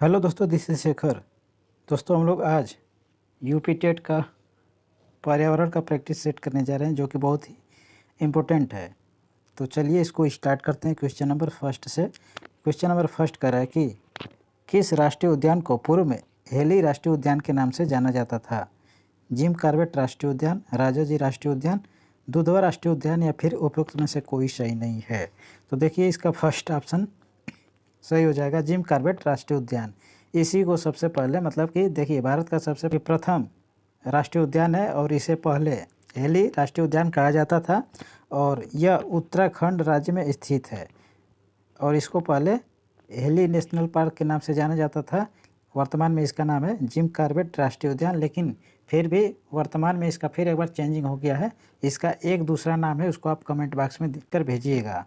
Hello दोस्तों, this is Shekhar. दोस्तों, हम लोग आज यूपी टेट का पर्यावरण का प्रैक्टिस सेट करने जा रहे हैं, जो कि बहुत ही इम्पोर्टेंट है। तो चलिए इसको स्टार्ट करते हैं क्वेश्चन नंबर फर्स्ट से। क्वेश्चन नंबर फर्स्ट कह रहा है कि किस राष्ट्रीय उद्यान को पूर्व में हेली राष्ट्रीय उद्यान के नाम से जाना जाता था? जिम कॉर्बेट राष्ट्रीय उद्यान, राजाजी राष्ट्रीय उद्यान, दुधवा राष्ट्रीय उद्यान या फिर उपरोक्त में से कोई सही नहीं है। तो देखिए, इसका फर्स्ट ऑप्शन सही हो जाएगा, जिम कॉर्बेट राष्ट्रीय उद्यान। इसी को सबसे पहले, मतलब कि देखिए, भारत का सबसे प्रथम राष्ट्रीय उद्यान है और इसे पहले हेली राष्ट्रीय उद्यान कहा जाता था और यह उत्तराखंड राज्य में स्थित है और इसको पहले हेली नेशनल पार्क के नाम से जाना जाता था। वर्तमान में इसका नाम है जिम कॉर्बेट राष्ट्रीय उद्यान, लेकिन फिर भी वर्तमान में इसका फिर एक बार चेंजिंग हो गया है। इसका एक दूसरा नाम है, उसको आप कमेंट बॉक्स में लिखकर भेजिएगा।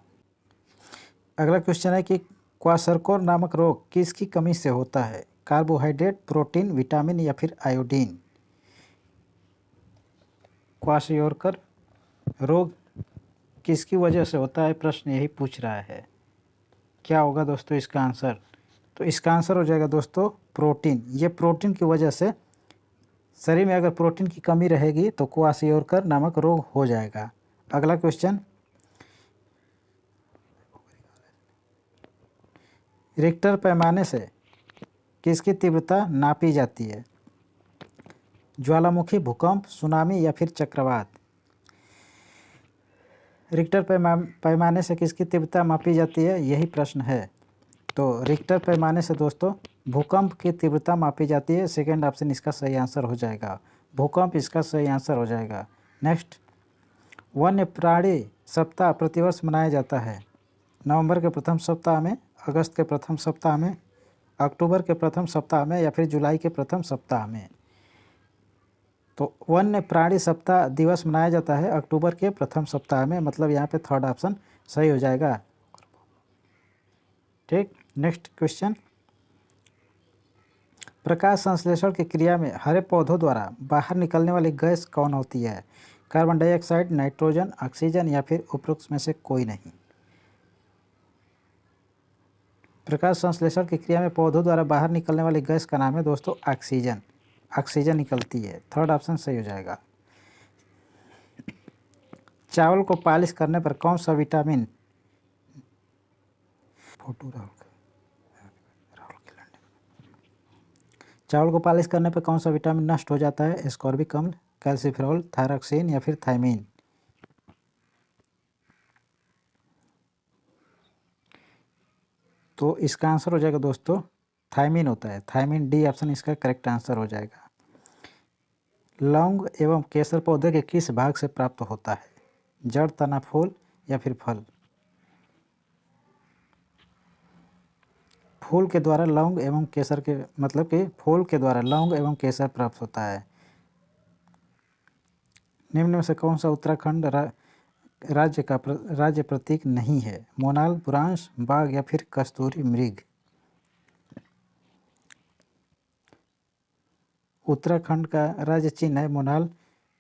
अगला क्वेश्चन है कि क्वाशरकोर नामक रोग किसकी कमी से होता है? कार्बोहाइड्रेट, प्रोटीन, विटामिन या फिर आयोडीन? क्वाशयोरकर रोग किसकी वजह से होता है, प्रश्न यही पूछ रहा है। क्या होगा दोस्तों इसका आंसर? तो इसका आंसर हो जाएगा दोस्तों प्रोटीन। ये प्रोटीन की वजह से, शरीर में अगर प्रोटीन की कमी रहेगी तो क्वाशयोरकर नामक रोग हो जाएगा। अगला क्वेश्चन, रिक्टर पैमाने से किसकी तीव्रता नापी जाती है? ज्वालामुखी, भूकंप, सुनामी या फिर चक्रवात? रिक्टर पैमाने से किसकी तीव्रता मापी जाती है, यही प्रश्न है। तो रिक्टर पैमाने से दोस्तों भूकंप की तीव्रता मापी जाती है। सेकंड ऑप्शन इसका सही आंसर हो जाएगा, भूकंप इसका सही आंसर हो जाएगा। नेक्स्ट, वन्य प्राणी सप्ताह प्रतिवर्ष मनाया जाता है। नवंबर के प्रथम सप्ताह में, अगस्त के प्रथम सप्ताह में, अक्टूबर के प्रथम सप्ताह में या फिर जुलाई के प्रथम सप्ताह में? तो वन्य प्राणी सप्ताह दिवस मनाया जाता है अक्टूबर के प्रथम सप्ताह में, मतलब यहाँ पे थर्ड ऑप्शन सही हो जाएगा। ठीक, नेक्स्ट क्वेश्चन, प्रकाश संश्लेषण की क्रिया में हरे पौधों द्वारा बाहर निकलने वाली गैस कौन होती है? कार्बन डाइऑक्साइड, नाइट्रोजन, ऑक्सीजन या फिर उपरोक्त में से कोई नहीं? प्रकाश संश्लेषण की क्रिया में पौधों द्वारा बाहर निकलने वाली गैस का नाम है दोस्तों ऑक्सीजन। ऑक्सीजन निकलती है, थर्ड ऑप्शन सही हो जाएगा। चावल को पॉलिश करने पर कौन सा विटामिन, चावल को पॉलिश करने पर कौन सा विटामिन नष्ट हो जाता है? एस्कॉर्बिक अम्ल, कैल्सिफेरॉल, थायरॉक्सिन या फिर थायमीन? तो इसका आंसर हो जाएगा दोस्तों थायमीन होता है, थायमीन। डी ऑप्शन इसका करेक्ट आंसर हो जाएगा। लौंग एवं केसर पौधे के किस भाग से प्राप्त होता है? जड़, तना, फूल या फिर फल? फूल के द्वारा लौंग एवं केसर के, मतलब कि फूल के द्वारा लौंग एवं केसर प्राप्त होता है। निम्न में से कौन सा उत्तराखंड राज्य प्रतीक नहीं है? मोनाल, बुरांश, बाघ या फिर कस्तूरी मृग? उत्तराखंड का राज्य चिन्ह है मोनाल,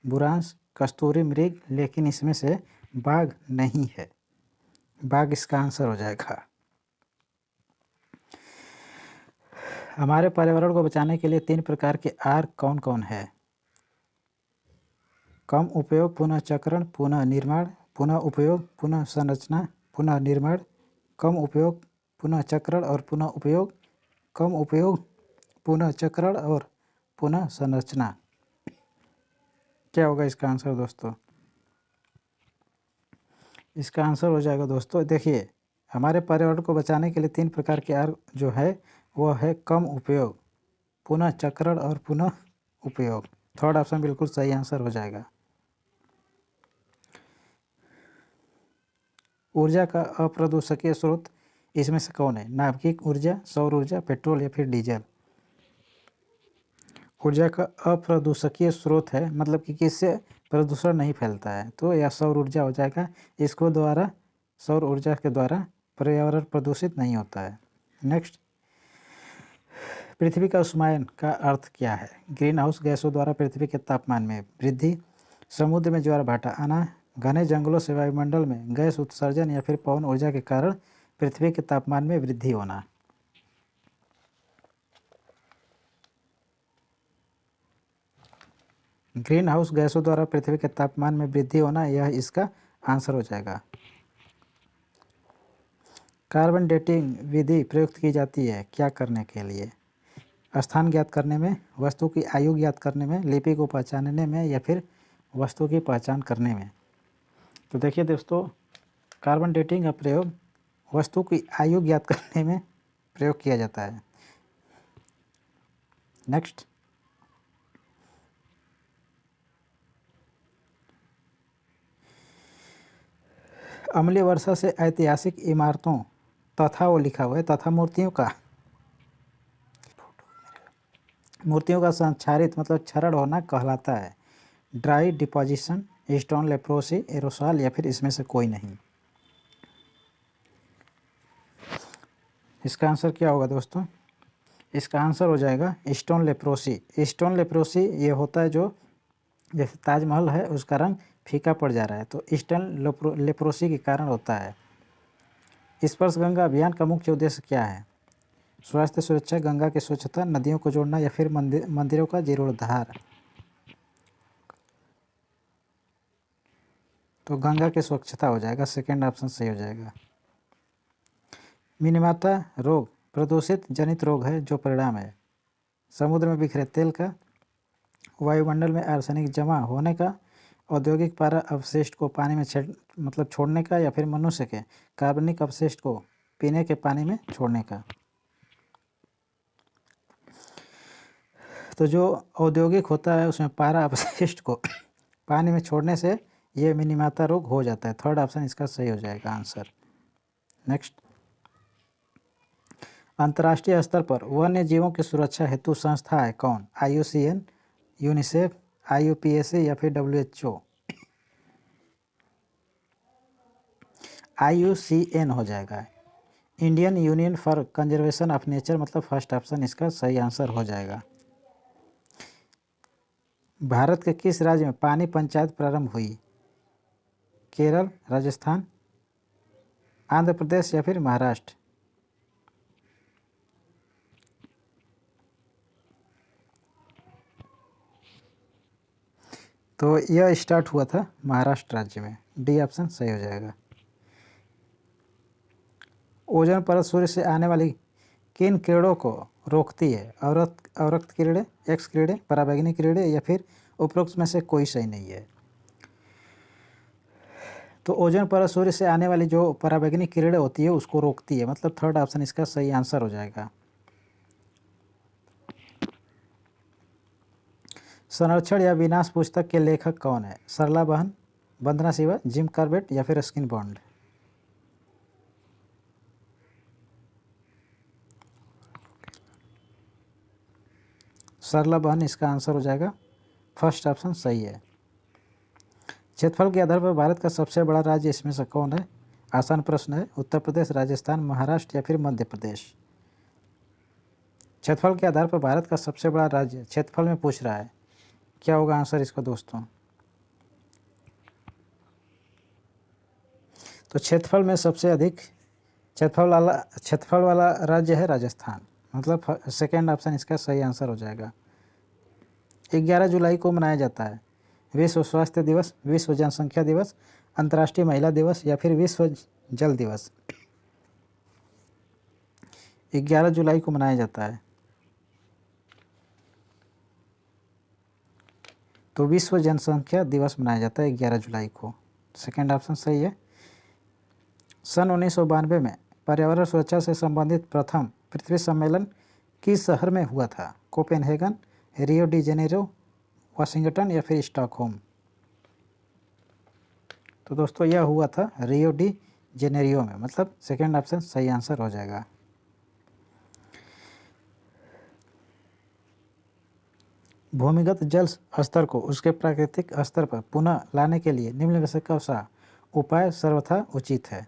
बुरांश, कस्तूरी मृग, लेकिन इसमें से बाघ नहीं है। बाघ इसका आंसर हो जाएगा। हमारे पर्यावरण को बचाने के लिए 3 प्रकार के आर कौन कौन है? कम उपयोग, पुनः चक्रण, पुनः निर्माण, पुनः उपयोग, पुनः संरचना, पुनः निर्माण। कम उपयोग, पुनः चक्रण और पुनः उपयोग, कम उपयोग, पुनः चक्रण और पुनः संरचना। क्या होगा इसका आंसर दोस्तों? इसका आंसर हो जाएगा दोस्तों, देखिए, हमारे पर्यावरण को बचाने के लिए 3 प्रकार के आर जो है वो है कम उपयोग, पुनः चक्रण और पुनः उपयोग। थर्ड ऑप्शन बिल्कुल सही आंसर हो जाएगा। ऊर्जा का अप्रदूषकीय स्रोत इसमें से कौन है? नाभिक ऊर्जा, सौर ऊर्जा, पेट्रोल या फिर डीजल? ऊर्जा का अप्रदूषकीय स्रोत है, मतलब कि किससे प्रदूषण नहीं फैलता है, तो यह सौर ऊर्जा हो जाएगा। इसको द्वारा, सौर ऊर्जा के द्वारा पर्यावरण प्रदूषित नहीं होता है। नेक्स्ट, पृथ्वी का उष्मायन का अर्थ क्या है? ग्रीन हाउस गैसों द्वारा पृथ्वी के तापमान में वृद्धि, समुद्र में ज्वार भाटा आना, घने जंगलों से वायुमंडल में गैस उत्सर्जन या फिर पवन ऊर्जा के कारण पृथ्वी के तापमान में वृद्धि होना? ग्रीन हाउस गैसों द्वारा पृथ्वी के तापमान में वृद्धि होना, यह इसका आंसर हो जाएगा। कार्बन डेटिंग विधि प्रयुक्त की जाती है क्या करने के लिए? स्थान ज्ञात करने में, वस्तु की आयु ज्ञात करने में, लिपि को पहचानने में, या फिर वस्तु की पहचान करने में। तो देखिए दोस्तों, कार्बन डेटिंग का प्रयोग वस्तु की आयु ज्ञात करने में प्रयोग किया जाता है। नेक्स्ट, अम्लीय वर्षा से ऐतिहासिक इमारतों तथा, वो लिखा हुआ है, तथा मूर्तियों का संक्षारित मतलब क्षरण होना कहलाता है। Dry deposition, stone leprosy, aerosol, या फिर इसमें से कोई नहीं। इसका आंसर क्या होगा दोस्तों? इसका आंसर हो जाएगा स्टोन लेप्रोसी। स्टोन लेप्रोसी ये होता है जो, जैसे ताजमहल है उसका रंग फीका पड़ जा रहा है, तो स्टोन लेप्रोसी के कारण होता है। स्पर्श गंगा अभियान का मुख्य उद्देश्य क्या है? स्वास्थ्य सुरक्षा, गंगा की स्वच्छता, नदियों को जोड़ना, या फिर मंदिरों का जीर्णोद्धार। तो गंगा की स्वच्छता हो जाएगा, सेकेंड ऑप्शन सही हो जाएगा। मिनीमाता रोग प्रदूषित जनित रोग है जो परिणाम है समुद्र में बिखरे तेल का, वायुमंडल में आर्सेनिक जमा होने का, औद्योगिक पारा अवशिष्ट को पानी में छोड़ने का, या फिर मनुष्य के कार्बनिक अवशिष्ट को पीने के पानी में छोड़ने का। तो जो औद्योगिक होता है उसमें पारा अपशिष्ट को पानी में छोड़ने से ये मिनीमाता रोग हो जाता है। थर्ड ऑप्शन इसका सही हो जाएगा आंसर। नेक्स्ट, अंतर्राष्ट्रीय स्तर पर वन्य जीवों की सुरक्षा हेतु संस्था है कौन? IUCN, यूनिसेफ, IUPAC, या फिर WHO। IUCN हो जाएगा, Indian union for conservation of nature, मतलब फर्स्ट ऑप्शन इसका सही आंसर हो जाएगा। भारत के किस राज्य में पानी पंचायत प्रारंभ हुई? केरल, राजस्थान, आंध्र प्रदेश, या फिर महाराष्ट्र। तो यह स्टार्ट हुआ था महाराष्ट्र राज्य में, डी ऑप्शन सही हो जाएगा। ओजोन परत सूर्य से आने वाली किन किरणों को रोकती है? अवरक्त किरणें, एक्स किरणें, पराबैंगनी किरणें, या फिर उपरोक्त में से कोई सही नहीं है। तो ओजोन परत सूर्य से आने वाली जो पराबैंगनी किरणें होती है उसको रोकती है, मतलब थर्ड ऑप्शन इसका सही आंसर हो जाएगा। संरक्षण या विनाश पुस्तक के लेखक कौन है? सरला बहन, वंदना शिवा, जिम कॉर्बेट, या फिर रस्किन बॉन्ड। सरला बहन इसका आंसर हो जाएगा, फर्स्ट ऑप्शन सही है। क्षेत्रफल के आधार पर भारत का सबसे बड़ा राज्य इसमें से कौन है? आसान प्रश्न है। उत्तर प्रदेश, राजस्थान, महाराष्ट्र, या फिर मध्य प्रदेश। क्षेत्रफल के आधार पर भारत का सबसे बड़ा राज्य क्षेत्रफल में पूछ रहा है, क्या होगा आंसर इसका दोस्तों? तो क्षेत्रफल में सबसे अधिक क्षेत्रफल वाला राज्य है राजस्थान, मतलब सेकेंड ऑप्शन इसका सही आंसर हो जाएगा। 11 जुलाई को मनाया जाता है विश्व स्वास्थ्य दिवस, विश्व जनसंख्या दिवस, अंतर्राष्ट्रीय महिला दिवस, या फिर विश्व जल दिवस। 11 जुलाई को मनाया जाता है, तो विश्व जनसंख्या दिवस मनाया जाता है 11 जुलाई को, सेकेंड ऑप्शन सही है। सन 1992 में पर्यावरण सुरक्षा से संबंधित प्रथम पृथ्वी सम्मेलन किस शहर में हुआ था? Copenhagen, Rio de Janeiro, Washington, या फिर स्टॉकहोम। तो दोस्तों यह हुआ था रियो डी जेनेरियो में, मतलब सेकेंड ऑप्शन सही आंसर हो जाएगा। भूमिगत जल स्तर को उसके प्राकृतिक स्तर पर पुनः लाने के लिए निम्न में से कौन सा उपाय सर्वथा उचित है?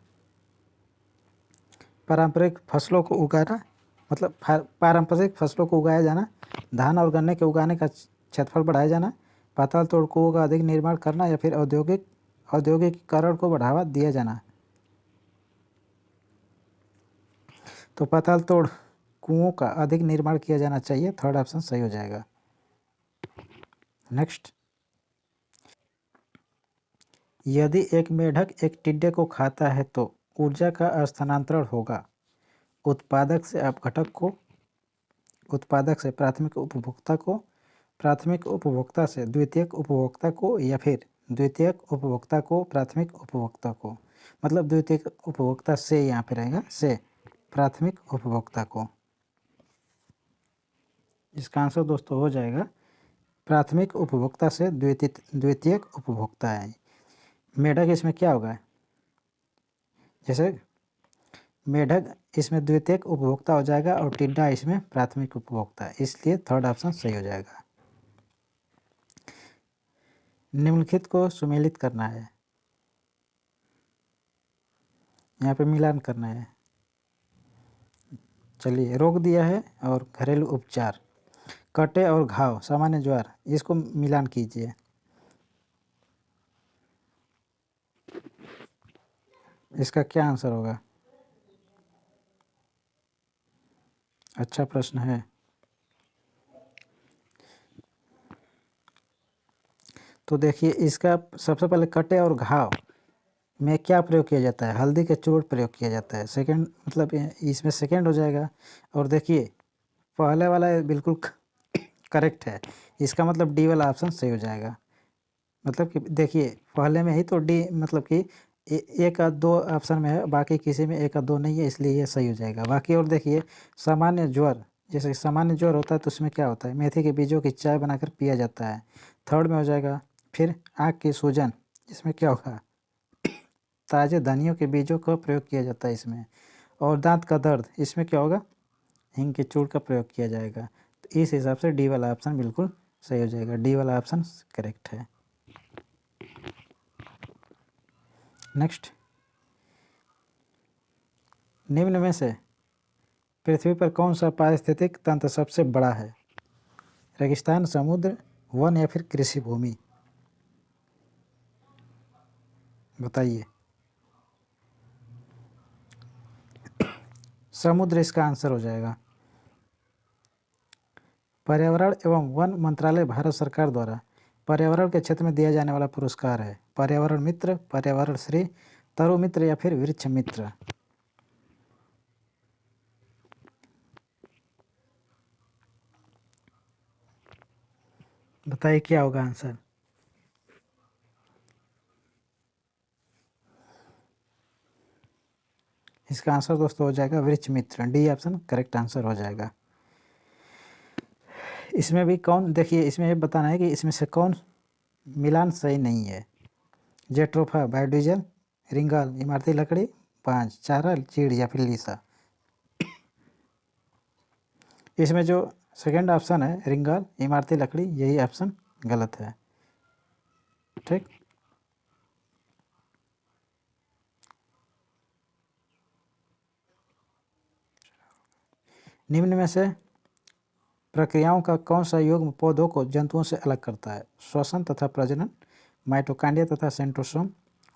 पारंपरिक फसलों को उगाना, मतलब पारंपरिक फसलों को उगाया जाना, धान और गन्ने के उगाने का क्षेत्रफल बढ़ाया जाना, पाताल तोड़ कुओं का अधिक निर्माण करना, या फिर औद्योगिकीकरण को बढ़ावा दिया जाना। तो पाताल तोड़ कुओं का अधिक निर्माण किया जाना चाहिए, थर्ड ऑप्शन सही हो जाएगा। नेक्स्ट, यदि एक मेढक एक टिड्डे को खाता है तो ऊर्जा का स्थानांतरण होगा उत्पादक से अपघटक को, उत्पादक से प्राथमिक उपभोक्ता को, प्राथमिक उपभोक्ता से द्वितीयक उपभोक्ता को, या फिर द्वितीयक उपभोक्ता को प्राथमिक उपभोक्ता को। मतलब द्वितीयक उपभोक्ता से यहाँ पे रहेगा, से प्राथमिक उपभोक्ता को। इसका आंसर दोस्तों हो जाएगा प्राथमिक उपभोक्ता से द्वितीयक उपभोक्ता है। मेढक इसमें क्या होगा, जैसे मेढक इसमें द्वितीयक उपभोक्ता हो जाएगा और टिड्डा इसमें प्राथमिक उपभोक्ता है, इसलिए थर्ड ऑप्शन सही हो जाएगा। निम्नलिखित को सुमेलित करना है, यहाँ पे मिलान करना है। चलिए, रोग दिया है और घरेलू उपचार, कटे और घाव, सामान्य ज्वर, इसको मिलान कीजिए। इसका क्या आंसर होगा? अच्छा प्रश्न है। तो देखिए, इसका सबसे पहले कटे और घाव में क्या प्रयोग किया जाता है? हल्दी के चूर्ण प्रयोग किया जाता है। सेकंड मतलब इसमें सेकंड हो जाएगा। और देखिए, पहले वाला बिल्कुल करेक्ट है, इसका मतलब डी वाला ऑप्शन सही हो जाएगा। मतलब कि देखिए, पहले में ही तो डी मतलब कि एक या दो ऑप्शन में है, बाकी किसी में एक या दो नहीं है, इसलिए ये सही हो जाएगा। बाकी और देखिए, सामान्य ज्वर, जैसे सामान्य ज्वर होता है तो उसमें क्या होता है, मेथी के बीजों की चाय बनाकर पिया जाता है, थर्ड में हो जाएगा। फिर आँख की सूजन, इसमें क्या होगा, ताज़े धनियों के बीजों का प्रयोग किया जाता है इसमें। और दांत का दर्द, इसमें क्या होगा, हींग के चूर्ण का प्रयोग किया जाएगा। तो इस हिसाब से डी वाला ऑप्शन बिल्कुल सही हो जाएगा, डी वाला ऑप्शन करेक्ट है। नेक्स्ट, निम्न में से पृथ्वी पर कौन सा पारिस्थितिक तंत्र सबसे बड़ा है? रेगिस्तान, समुद्र, वन या फिर कृषि भूमि? बताइए। समुद्र इसका आंसर हो जाएगा। पर्यावरण एवं वन मंत्रालय भारत सरकार द्वारा पर्यावरण के क्षेत्र में दिया जाने वाला पुरस्कार है। पर्यावरण मित्र, पर्यावरण श्री, तरु मित्र या फिर वृक्ष मित्र? बताइए क्या होगा आंसर। इसका आंसर दोस्तों हो जाएगा वृक्ष मित्र, डी ऑप्शन करेक्ट आंसर हो जाएगा। इसमें भी कौन, देखिए इसमें ये बताना है कि इसमें से कौन मिलान सही नहीं है। जेट्रोफा, बायोडीजल, रिंगाल, इमारती लकड़ी, 5, चारा, चीड़ या फिर लीसा? इसमें जो सेकंड ऑप्शन है रिंगाल, इमारती लकड़ी, यही ऑप्शन गलत है। ठीक, निम्न में से प्रक्रियाओं का कौन सा युग्म पौधों को जंतुओं से अलग करता है? श्वसन तथा प्रजनन, माइटोकांड्रिया तथा सेंट्रोसोम,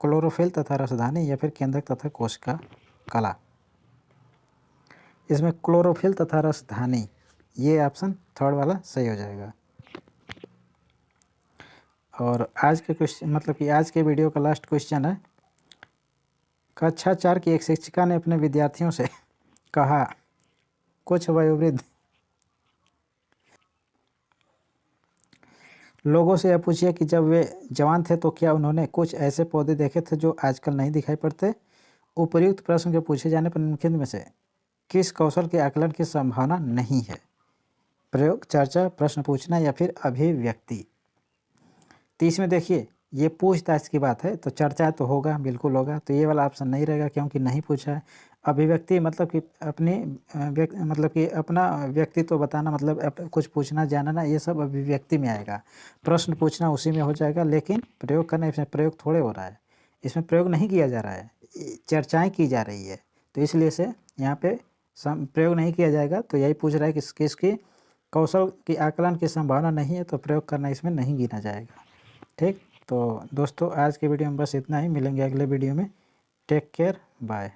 क्लोरोफिल तथा रसधानी या फिर केंद्रक तथा कोशिका कला? इसमें क्लोरोफिल तथा रसधानी, ये ऑप्शन थर्ड वाला सही हो जाएगा। और आज के क्वेश्चन मतलब कि आज के वीडियो का लास्ट क्वेश्चन है। कक्षा 4 की एक शिक्षिका ने अपने विद्यार्थियों से कहा, कुछ वयोवृद्ध लोगों से यह पूछिए कि जब वे जवान थे तो क्या उन्होंने कुछ ऐसे पौधे देखे थे जो आजकल नहीं दिखाई पड़ते? उपर्युक्त प्रश्न के पूछे जाने पर निम्नलिखित में से किस कौशल के आकलन की संभावना नहीं है? प्रयोग, चर्चा, प्रश्न पूछना या फिर अभिव्यक्ति? तो इसमें देखिए, ये पूछताछ की बात है तो चर्चा तो होगा, बिल्कुल होगा, तो ये वाला ऑप्शन नहीं रहेगा क्योंकि नहीं पूछा है। अभिव्यक्ति मतलब कि अपनी मतलब कि अपना व्यक्तित्व बताना, मतलब कुछ पूछना जानना, ये सब अभिव्यक्ति में आएगा। प्रश्न पूछना उसी में हो जाएगा, लेकिन प्रयोग करना, इसमें प्रयोग थोड़े हो रहा है, इसमें प्रयोग नहीं किया जा रहा है, चर्चाएँ की जा रही है, तो इसलिए से यहाँ पे प्रयोग नहीं किया जाएगा। तो यही पूछ रहा है कि किसकी कौशल की आकलन की संभावना नहीं है, तो प्रयोग करना इसमें नहीं गिना जाएगा। ठीक, तो दोस्तों आज के वीडियो में बस इतना ही, मिलेंगे अगले वीडियो में। Take care, bye.